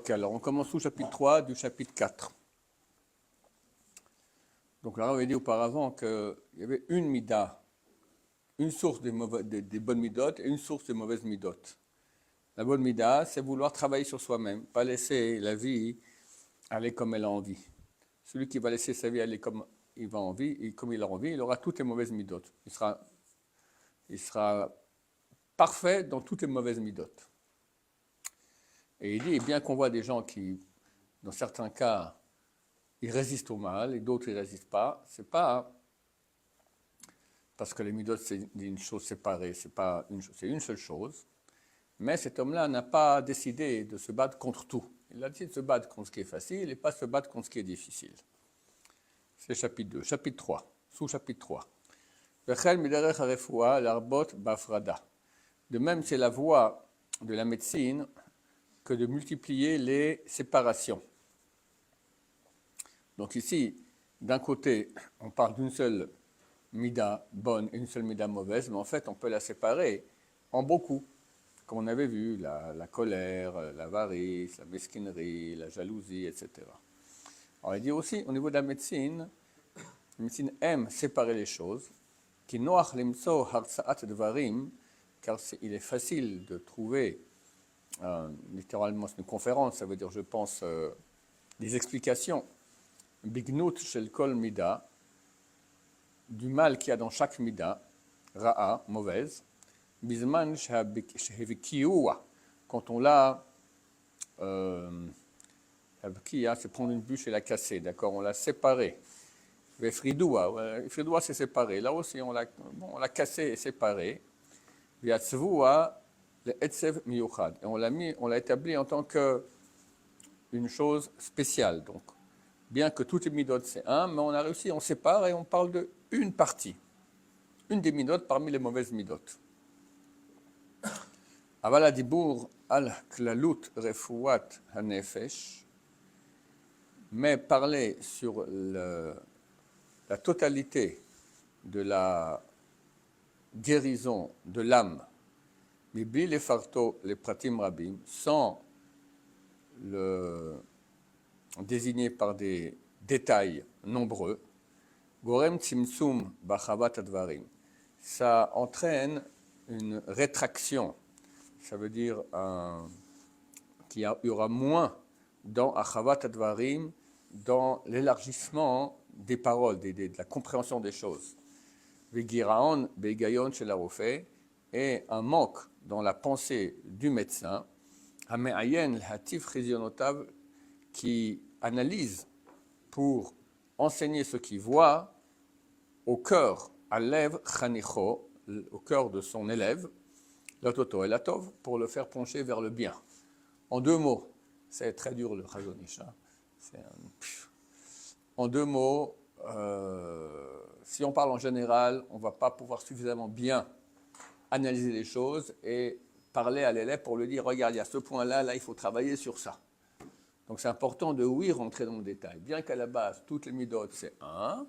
Ok, alors on commence au chapitre 3 du chapitre 4. Donc là, on avait dit auparavant qu'il y avait une mida, une source des bonnes midotes et une source des mauvaises midotes. La bonne mida, c'est vouloir travailler sur soi-même, pas laisser la vie aller comme elle a envie. Celui qui va laisser sa vie aller comme il va envie, et comme il a envie, il aura toutes les mauvaises midotes. Il sera parfait dans toutes les mauvaises midotes. Et il dit, bien qu'on voit des gens qui, dans certains cas, ils résistent au mal et d'autres ils ne résistent pas, c'est pas parce que les midotes c'est une chose séparée, c'est pas une chose, c'est une seule chose. Mais cet homme-là n'a pas décidé de se battre contre tout. Il a décidé de se battre contre ce qui est facile et pas se battre contre ce qui est difficile. C'est chapitre 2. Chapitre 3, sous-chapitre 3. De même, c'est la voie de la médecine que de multiplier les séparations. Donc ici, d'un côté, on parle d'une seule mida bonne et une seule mida mauvaise, mais en fait, on peut la séparer en beaucoup, comme on avait vu, la colère, l'avarice, la mesquinerie, la jalousie, etc. Alors il dit aussi, au niveau de la médecine aime séparer les choses, qui noach limso hartsaat dvarim, car il est facile de trouver, littéralement c'est une conférence, ça veut dire je pense des explications, bignut shel kol mida, du mal qu'il y a dans chaque mida, ra'a, mauvaise, bisman shehevikiua, quand on l'a, c'est prendre une bûche et la casser, d'accord, on l'a séparée. Fridoua, fridoua c'est séparé, là aussi on l'a cassé et séparé. Viatzvoua, le etsev miyuchad, et on l'a établi en tant qu'une chose spéciale, donc. Bien que toutes les midotes c'est un, mais on a réussi, on sépare et on parle d'une partie. Une des midotes parmi les mauvaises midotes. Avala dibour al klalut refouat hanefesh, mais parler sur la totalité de la guérison de l'âme, mibli les farto les pratim rabim, sans le désigné par des détails nombreux, Gorem Tzimtzum Bachavat Advarim, ça entraîne une rétraction, ça veut dire qu'il y aura moins dans Achavat Advarim, dans l'élargissement des paroles, de la compréhension des choses. Vegiraon Begayon chez la Rofé, et un manque dans la pensée du médecin, Hameayen Hatif Chizionotav, qui analyse pour enseigner ce qu'il voit au cœur, à l'élève chanicho, au cœur de son élève, l'atoto et l'atov, pour le faire pencher vers le bien. En deux mots, c'est très dur le Chazon Ish. En deux mots, si on parle en général, on ne va pas pouvoir suffisamment bien analyser les choses et parler à l'élève pour lui dire, regarde, il y a ce point-là, là, il faut travailler sur ça. Donc c'est important de, oui, rentrer dans le détail. Bien qu'à la base, toutes les midotes, c'est un.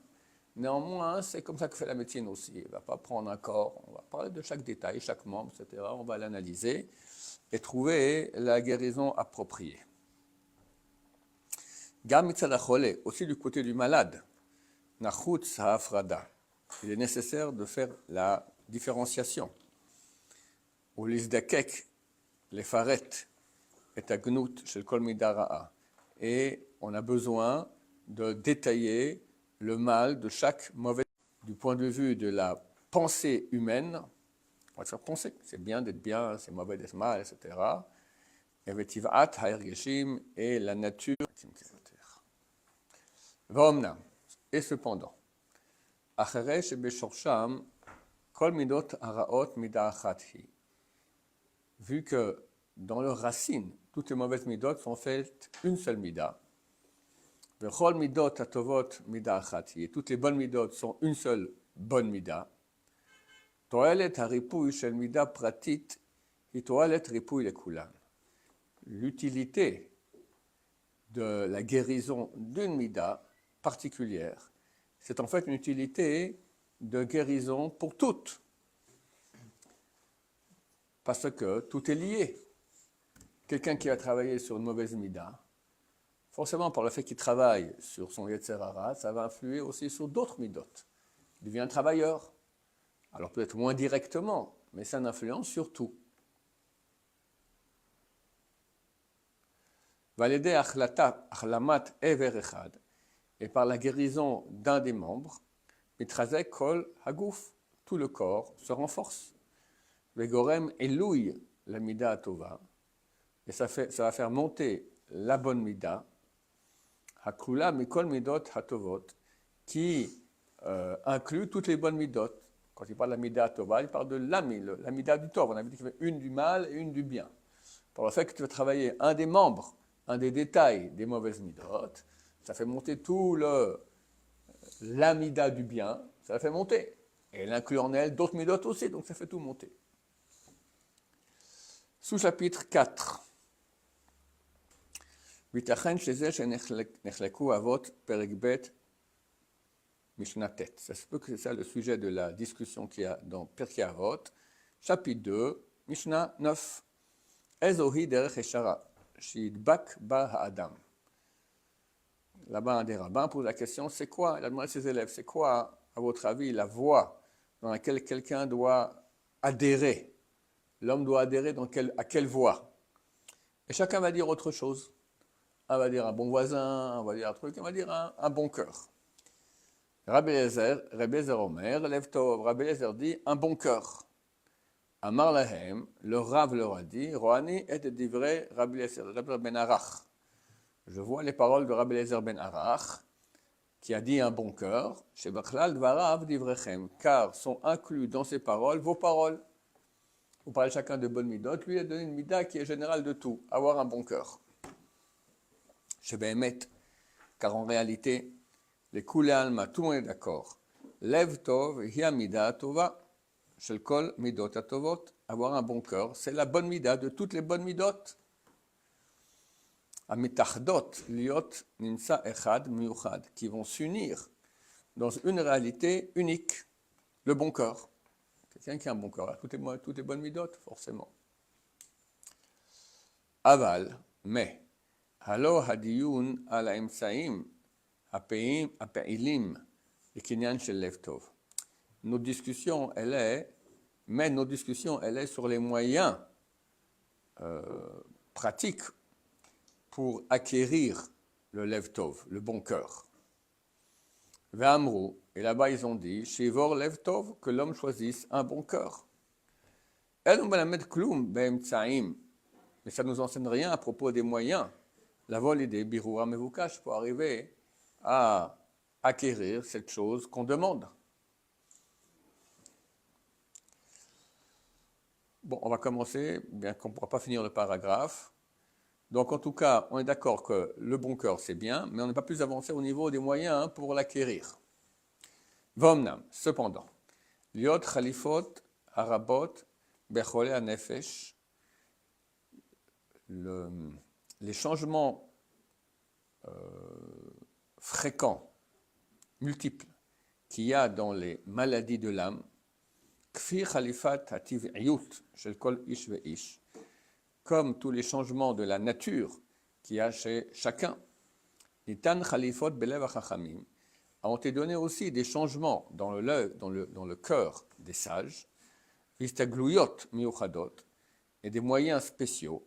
Néanmoins, c'est comme ça que fait la médecine aussi. Elle ne va pas prendre un corps, on va parler de chaque détail, chaque membre, etc. On va l'analyser et trouver la guérison appropriée. Gamitzalachole, aussi du côté du malade, nachut sa'afrada. Il est nécessaire de faire la différenciation. Ou l'izdakek, les farettes, et agnut shel kol mida ra'a. Et on a besoin de détailler le mal de chaque mauvais. Du point de vue de la pensée humaine, on va se faire penser, c'est bien d'être bien, c'est mauvais d'être mal, etc. Et la nature. Et cependant, vu que dans leur racine, toutes les mauvaises midot sont faites une seule mida. Et toutes les bonnes midot sont une seule bonne mida. L'utilité de la guérison d'une mida particulière, c'est en fait une utilité de guérison pour toutes. Parce que tout est lié. quelqu'un qui va travailler sur une mauvaise mida, forcément par le fait qu'il travaille sur son Yetzer Hara, ça va influer aussi sur d'autres midot. Il devient un travailleur. Alors peut-être moins directement, mais ça a une influence sur tout. Validé achlamat ever echad, et par la guérison d'un des membres, mitrazek kol hagouf, tout le corps se renforce. Vegorem elouy la mida tova, et ça va faire monter la bonne mida, hakula mikol midot hatovot, qui inclut toutes les bonnes midot. Quand il parle de la mida tova, il parle de la mida du tov. On a dit qu'il y avait une du mal et une du bien. Par le fait que tu vas travailler un des membres, un des détails des mauvaises midot, ça fait monter tout la mida du bien, ça la fait monter. Et elle inclut en elle d'autres midot aussi, donc ça fait tout monter. Sous-chapitre 4. Vitachen sheze shenechlekuu avot perek bet Mishnah Tet. Ça se peut que c'est ça le sujet de la discussion qu'il y a dans Pirkei Avot, chapitre 2, Mishnah 9. Ezohi derech eshara, shidbak ba ha'adam. Là-bas, un des rabbins pose la question, c'est quoi, il a demandé à ses élèves, c'est quoi, à votre avis, la voie dans laquelle quelqu'un doit adhérer? L'homme doit adhérer à quelle voie? Et chacun va dire autre chose. Un va dire un bon voisin, un va dire un truc, un va dire un bon cœur. Rabbi Eliezer Omer, lève tov. Rabbi Eliezer dit un bon cœur. Amar lahem, le Rav leur a dit, Rohani et divrei Rabbi Eliezer ben Arach. Je vois les paroles de Rabbi Eliezer ben Arach, qui a dit un bon cœur, chez Bachlal dvarav divrechem, car sont inclus dans ces paroles vos paroles. Vous parlez chacun de bonne midot, lui a donné une mida qui est générale de tout, avoir un bon cœur. Chez Behemet, car en réalité, les Koulé Alma, tout le monde est d'accord. Lev tov, hiya mida tova, shel kol midot atovot, avoir un bon cœur, c'est la bonne mida de toutes les bonnes midot. Amitachdot, liot, ninsa echad, miuchad, qui vont s'unir dans une réalité unique, le bon cœur. Quelqu'un qui a un bon cœur, toutes les bonnes midot, forcément. Aval, mais, halo hadiyun ala imsaim, apeilim, et kinyan shel lev tov. Notre discussion, elle est sur les moyens pratiques pour acquérir le lev tov, le bon cœur. Ve'amru, et là-bas ils ont dit, shivor lev tov, que l'homme choisisse un bon cœur. El melamed klum be'emtsaim, mais ça ne nous enseigne rien à propos des moyens. La vol idée birura mevukash pour arriver à acquérir cette chose qu'on demande. Bon, on va commencer, bien qu'on ne pourra pas finir le paragraphe. Donc, en tout cas, on est d'accord que le bon cœur, c'est bien, mais on n'est pas plus avancé au niveau des moyens pour l'acquérir. Vomnam, cependant, liot khalifot harabot bechole hanefesh, les changements fréquents, multiples, qu'il y a dans les maladies de l'âme, kfi khalifat hativ'iyut shel kol ish ve'ish, comme tous les changements de la nature qu'il y a chez chacun, nitan khalifot belev hachachamim, ont été donnés aussi des changements dans le cœur des sages, vistagluyot miuchadot, et des moyens spéciaux,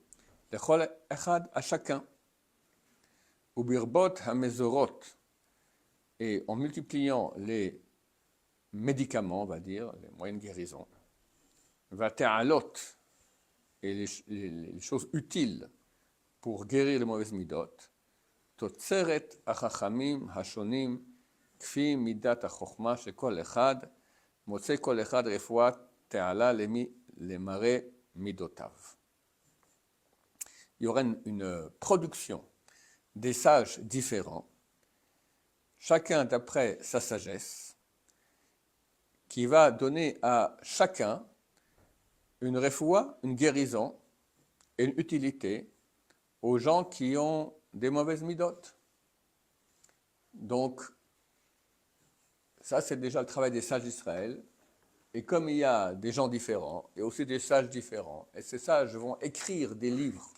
lechol echad à chacun, ubirbot hamezorot, et en multipliant les médicaments, on va dire, les moyens de guérison, vate'alot, et les choses utiles pour guérir les mauvaises midot, totzeret achachamim hashonim, kfi midat achochma shekol echad, motze kol echad refuat te'ala lemare midotav. Il y aura une production des sages différents, chacun d'après sa sagesse, qui va donner à chacun une refoua, une guérison et une utilité aux gens qui ont des mauvaises midot. Donc, ça c'est déjà le travail des sages d'Israël. Et comme il y a des gens différents, et aussi des sages différents, et ces sages vont écrire des livres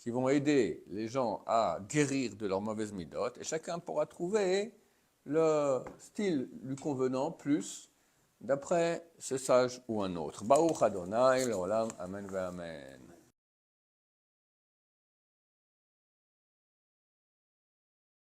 qui vont aider les gens à guérir de leurs mauvaises midotes, et chacun pourra trouver le style lui convenant plus d'après ce sage ou un autre. Baruch Adonai, l'olam, amen ve amen.